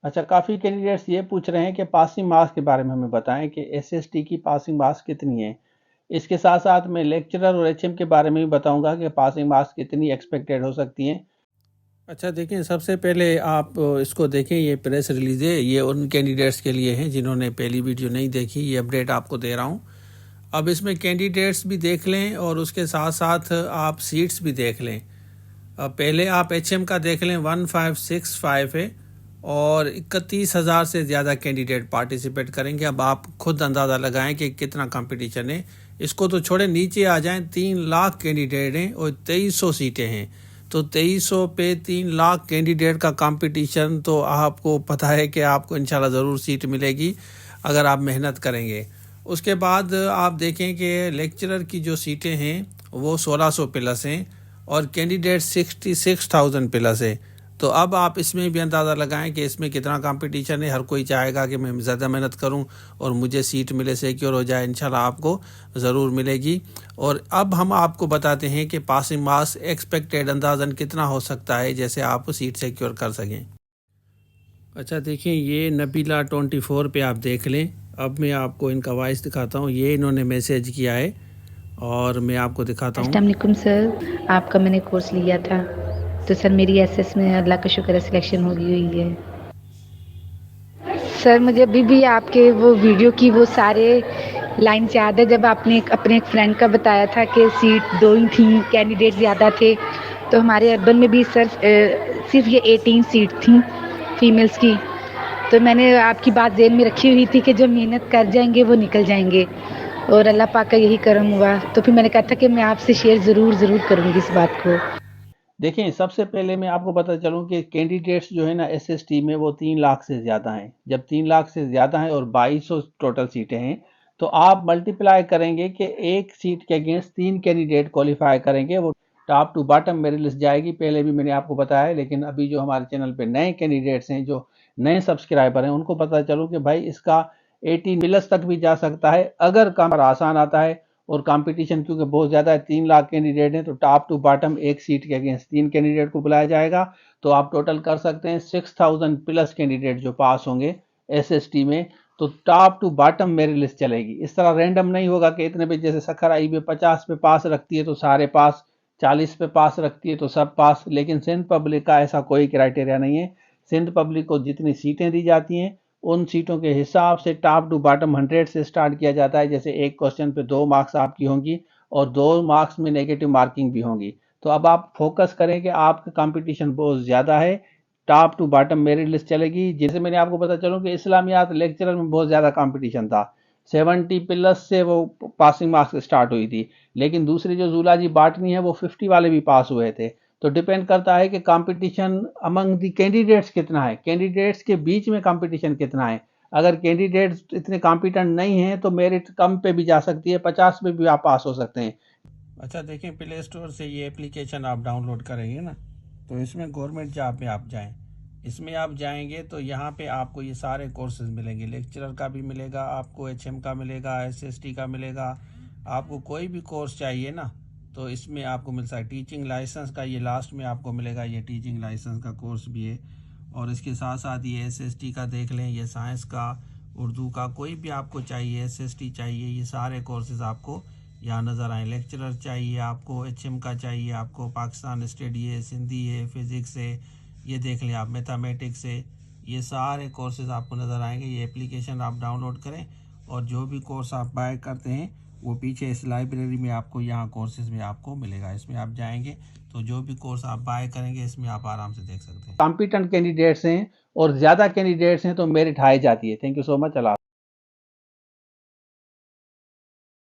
अच्छा, काफ़ी कैंडिडेट्स ये पूछ रहे हैं कि पासिंग मार्क्स के बारे में हमें बताएं कि एसएसटी की पासिंग मार्क्स कितनी है। इसके साथ साथ मैं लेक्चरर और एचएम के बारे में भी बताऊंगा कि पासिंग मार्क्स कितनी एक्सपेक्टेड हो सकती हैं। अच्छा देखिए, सबसे पहले आप इसको देखें, ये प्रेस रिलीज है, ये उन कैंडिडेट्स के लिए हैं जिन्होंने पहली वीडियो नहीं देखी। ये अपडेट आपको दे रहा हूँ। अब इसमें कैंडिडेट्स भी देख लें और उसके साथ साथ आप सीट्स भी देख लें। अब पहले आप एचएम का देख लें, 1565 है और 31,000 से ज़्यादा कैंडिडेट पार्टिसिपेट करेंगे। अब आप खुद अंदाज़ा लगाएं कि कितना कंपटीशन है। इसको तो छोड़े, नीचे आ जाएं, 3 लाख कैंडिडेट हैं और 2300 सीटें हैं। तो 2300 पे 3 लाख कैंडिडेट का कंपटीशन, तो आपको पता है कि आपको इंशाल्लाह ज़रूर सीट मिलेगी अगर आप मेहनत करेंगे। उसके बाद आप देखें कि लेक्चरर की जो सीटें हैं वो 1600 प्लस हैं और कैंडिडेट 66,000 प्लस है। तो अब आप इसमें भी अंदाज़ा लगाएं कि इसमें कितना कंपटीशन है। हर कोई चाहेगा कि मैं ज़्यादा मेहनत करूं और मुझे सीट मिले, सिक्योर हो जाए। इंशाल्लाह आपको ज़रूर मिलेगी। और अब हम आपको बताते हैं कि पासिंग मार्क्स एक्सपेक्टेड अंदाज़न कितना हो सकता है, जैसे आप सीट सिक्योर कर सकें। अच्छा देखिए, ये नबीला 24 पे आप देख लें। अब मैं आपको इनका वॉइस दिखाता हूँ। ये इन्होंने मैसेज किया है और मैं आपको दिखाता हूँ। अस्सलाम वालेकुम सर, आपका मैंने कोर्स लिया था तो सर मेरी एसएस में अल्लाह का शुक्र है सिलेक्शन हो गई हुई है। सर मुझे अभी भी आपके वो वीडियो की वो सारे लाइन्स याद है, जब आपने अपने एक फ्रेंड का बताया था कि सीट 2 ही थी, कैंडिडेट ज़्यादा थे। तो हमारे अर्बन में भी सर सिर्फ ये 18 सीट थी फीमेल्स की। तो मैंने आपकी बात ज़हन में रखी हुई थी कि जो मेहनत कर जाएंगे वो निकल जाएंगे और अल्लाह पाक का यही करम हुआ। तो फिर मैंने कहा था कि मैं आपसे शेयर ज़रूर करूँगी इस बात को। देखिए, सबसे पहले मैं आपको बता चलूँ कि कैंडिडेट्स जो है ना एसएसटी में, वो 3 लाख से ज़्यादा हैं। जब 3 लाख से ज़्यादा हैं और 2200 टोटल सीटें हैं, तो आप मल्टीप्लाई करेंगे कि एक सीट के अगेंस्ट 3 कैंडिडेट क्वालिफाई करेंगे, वो top to bottom merit list जाएगी। पहले भी मैंने आपको बताया है, लेकिन अभी जो हमारे चैनल पे नए कैंडिडेट्स हैं, जो नए सब्सक्राइबर हैं, उनको पता चलूँ कि भाई इसका 18 प्लस तक भी जा सकता है अगर काम आसान आता है। और कंपटीशन क्योंकि बहुत ज़्यादा है, 3 लाख कैंडिडेट हैं, तो टॉप टू बॉटम एक सीट के अगेंस्ट 3 कैंडिडेट को बुलाया जाएगा। तो आप टोटल कर सकते हैं 6000 प्लस कैंडिडेट जो पास होंगे एसएसटी में। तो top to bottom merit list चलेगी। इस तरह रैंडम नहीं होगा कि इतने पे, जैसे सखर आई में 50 पे पास रखती है तो सारे पास, 40 पे पास रखती है तो सब पास। लेकिन सिंध पब्लिक का ऐसा कोई क्राइटेरिया नहीं है। सिंध पब्लिक को जितनी सीटें दी जाती हैं उन सीटों के हिसाब से टॉप टू बॉटम 100 से स्टार्ट किया जाता है। जैसे एक क्वेश्चन पे 2 मार्क्स आपकी होंगी और 2 मार्क्स में नेगेटिव मार्किंग भी होंगी। तो अब आप फोकस करें कि आपका कंपटीशन बहुत ज़्यादा है, top to bottom merit list चलेगी। जैसे मैंने आपको पता चलूँ कि इस्लामियात लेक्चरर में बहुत ज़्यादा कंपटीशन था, 70 प्लस से वो पासिंग मार्क्स स्टार्ट हुई थी। लेकिन दूसरी जो जूलॉजी बॉटनी है वो 50 वाले भी पास हुए थे। तो डिपेंड करता है कि कंपटीशन अमंग द कैंडिडेट्स कितना है, कैंडिडेट्स के बीच में कंपटीशन कितना है। अगर कैंडिडेट्स इतने कॉम्पिटेंट नहीं हैं तो मेरिट कम पे भी जा सकती है, 50 पे भी आप पास हो सकते हैं। अच्छा देखें, प्ले स्टोर से ये एप्लीकेशन आप डाउनलोड करेंगे ना, तो इसमें गवर्नमेंट जॉब में आप जाएं। इसमें आप जाएंगे तो यहाँ पे आपको ये सारे कोर्सेज मिलेंगे। लेक्चरर का भी मिलेगा आपको, एचएम का मिलेगा, एसएसटी का मिलेगा। आपको कोई भी कोर्स चाहिए ना तो इसमें आपको मिल सकता है। टीचिंग लाइसेंस का ये लास्ट में आपको मिलेगा, ये टीचिंग लाइसेंस का कोर्स भी है। और इसके साथ साथ ये एसएसटी का देख लें, ये साइंस का, उर्दू का, कोई भी आपको चाहिए, एसएसटी चाहिए, ये सारे कोर्सेज आपको यहाँ नज़र आए। लेक्चरर चाहिए आपको, एचएम का चाहिए आपको, पाकिस्तान स्टडी है, सिंधी है, फिज़िक्स है, ये देख लें आप, मैथमेटिक्स है, ये सारे कोर्सेज आपको नज़र आएंगे। ये एप्लीकेशन आप डाउनलोड करें और जो भी कोर्स आप बाय करते हैं वो पीछे इस लाइब्रेरी में आपको, यहाँ कोर्सेज में आपको मिलेगा। इसमें आप जाएंगे तो जो भी कोर्स आप बाय करेंगे इसमें आप आराम से देख सकते हैं। कॉम्पिटेंट कैंडिडेट्स हैं और ज़्यादा कैंडिडेट्स हैं तो मेरिट हाई जाती है। Thank you so much. Allah.